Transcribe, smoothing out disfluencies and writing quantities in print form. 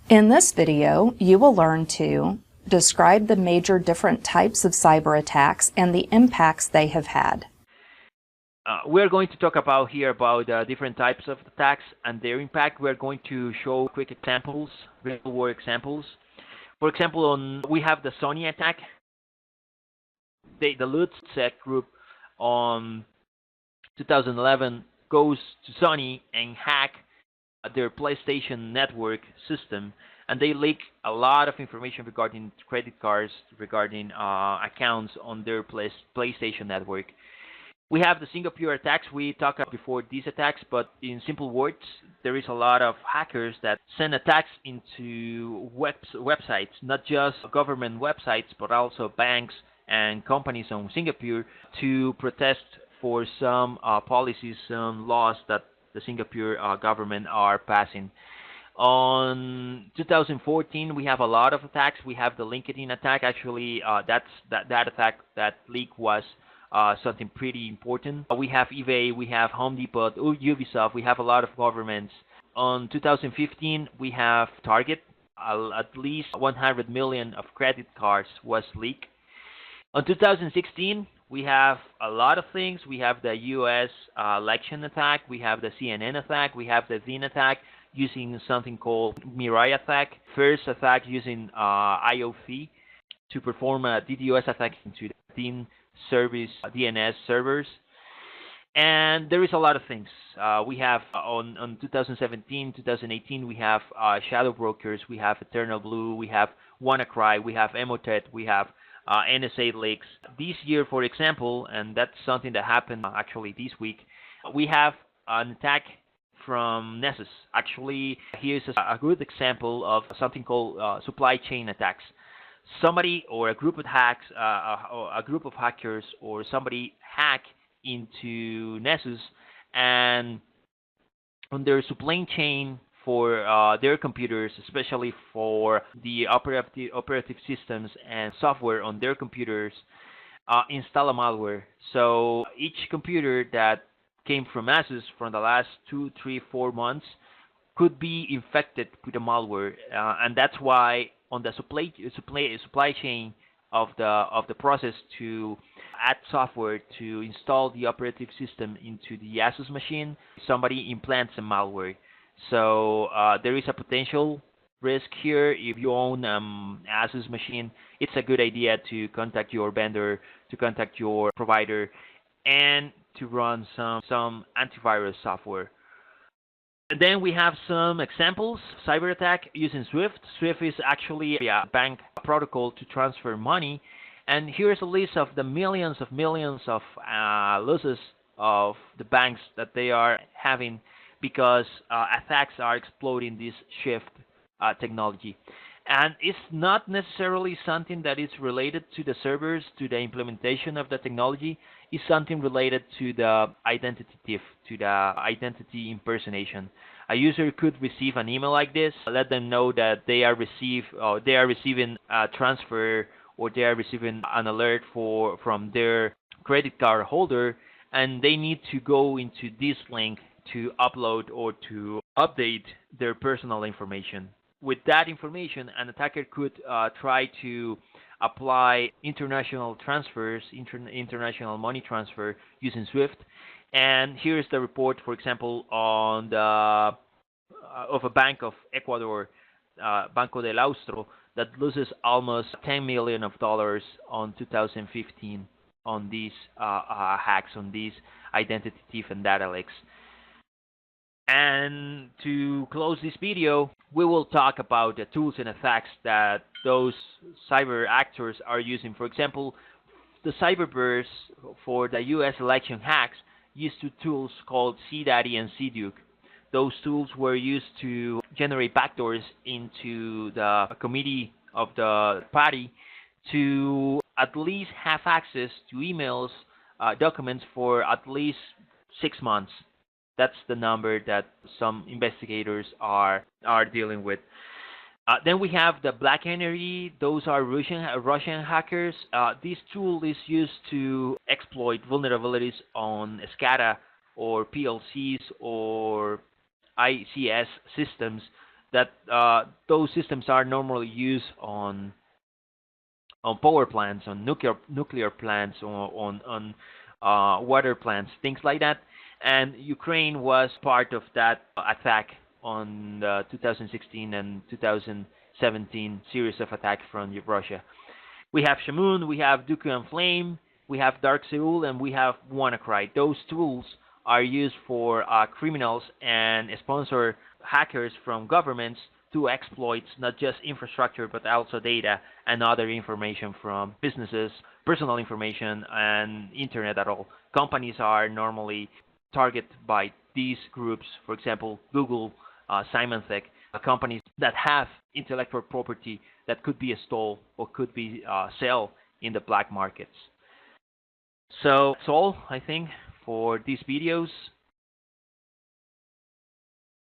In this video, you will learn to describe the major different types of cyber attacks and the impacts they have had. We're going to talk about different types of attacks and their impact. We're going to show quick examples, real-world examples. For example, we have the Sony attack. The LutSec group on 2011 goes to Sony and hack their PlayStation network system, and they leak a lot of information regarding credit cards, regarding accounts on their PlayStation network. We have the Singapore attacks. We talked about before these attacks, but in simple words, there is a lot of hackers that send attacks into websites, not just government websites, but also banks and companies on Singapore to protest for some policies, some laws that the Singapore government are passing. On 2014, we have a lot of attacks. We have the LinkedIn attack. Actually, that attack, that leak was something pretty important. We have eBay, we have Home Depot, Ubisoft, we have a lot of governments. On 2015, we have Target. At least 100 million of credit cards was leaked. On 2016, we have a lot of things. We have the U.S. Election attack. We have the CNN attack. We have the DIN attack using something called Mirai attack. First attack using IOV to perform a DDoS attack into the DIN service, DNS servers. And there is a lot of things. We have on 2017, 2018, we have shadow brokers. We have Eternal Blue. We have WannaCry. We have Emotet. We have NSA leaks. This year, for example, and that's something that happened actually this week, we have an attack from Nessus. Actually, here's a good example of something called supply chain attacks. Somebody or a group of hackers or somebody hack into Nessus, and on their supply chain for their computers, especially for the operative systems and software on their computers, install a malware. So each computer that came from Asus from the last 2, 3, 4 months could be infected with a malware, and that's why on the supply chain of the process to add software to install the operative system into the Asus machine, somebody implants a malware. So there is a potential risk here. If you own Asus machine, it's a good idea to contact your vendor, to contact your provider, and to run some antivirus software. And then we have some examples. Cyber attack using SWIFT. SWIFT is actually a bank protocol to transfer money. And here's a list of the millions of losses of the banks that they are having because attacks are exploiting this SWIFT technology. And it's not necessarily something that is related to the servers, to the implementation of the technology. It's something related to the identity thief, to the identity impersonation. A user could receive an email like this, let them know that they are receiving a transfer, or they are receiving an alert from their credit card holder, and they need to go into this link to upload or to update their personal information. With that information, an attacker could try to apply international transfers, international money transfer using SWIFT. And here's the report, for example, on of a bank of Ecuador, Banco del Austro, that loses almost $10 million on 2015 on these hacks, on these identity thief and data leaks. And to close this video, we will talk about the tools and attacks that those cyber actors are using. For example, the Cyberverse for the U.S. election hacks used two tools called CDaddy and CDuke. Those tools were used to generate backdoors into the committee of the party to at least have access to emails, documents for at least 6 months. That's the number that some investigators are dealing with. Then we have the Black Energy. Those are Russian hackers. This tool is used to exploit vulnerabilities on SCADA or PLCs or ICS systems that those systems are normally used on power plants, on nuclear plants, on water plants, things like that. And Ukraine was part of that attack on the 2016 and 2017 series of attacks from Russia. We have Shamoon, we have Dooku and Flame, we have Dark Seoul, and we have WannaCry. Those tools are used for criminals and sponsor hackers from governments to exploit not just infrastructure but also data and other information from businesses, personal information, and internet at all. Companies are normally targeted by these groups, for example, Google, Symantec, companies that have intellectual property that could be stole or could be sold in the black markets. So that's all, I think, for these videos.